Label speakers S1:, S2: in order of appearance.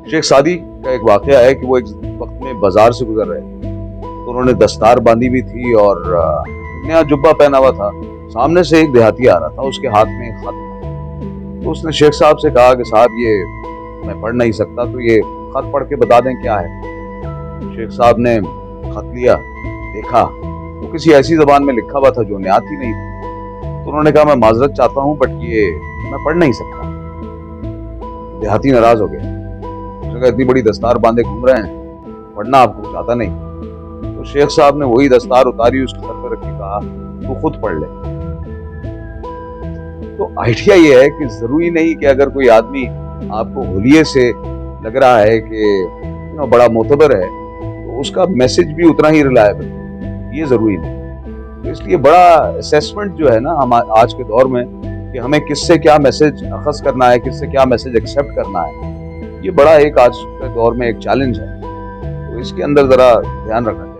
S1: शेख सादी का एक वाकया है कि वो एक वक्त में बाजार से गुजर रहे थे, तो उन्होंने दस्तार बांधी भी थी और नया जुब्बा पहना हुआ था। सामने से एक देहाती आ रहा था, उसके हाथ में एक खत था। तो उसने शेख साहब से कहा कि साहब ये मैं पढ़ नहीं सकता, तो ये खत पढ़ के बता दें क्या है। शेख साहब ने खत लिया, देखा तो किसी ऐसी जबान में लिखा हुआ था जो उन्हें आती नहीं थी। तो उन्होंने कहा मैं माजरत चाहता हूँ बट ये मैं पढ़ नहीं सकता। देहाती नाराज हो गया, उसने कहा इतनी बड़ी दस्तार बांधे घूम रहे हैं, पढ़ना आपको कुछ आता नहीं। तो शेख साहब ने वही दस्तार उतारी, उसके सर पर रखी, कहा तू खुद पढ़ ले। तो आइडिया ये है कि जरूरी नहीं कि अगर कोई आदमी आपको होलिये से लग रहा है कि बड़ा मोतबर है तो उसका मैसेज भी उतना ही रिलायबल, ये जरूरी नहीं। तो इसलिए बड़ा असेसमेंट जो है ना हम आज के दौर में कि हमें किससे क्या मैसेज अखज़ करना है, किससे क्या मैसेज एक्सेप्ट करना है, ये बड़ा एक आज के दौर में एक चैलेंज है। तो इसके अंदर जरा ध्यान रखना चाहिए।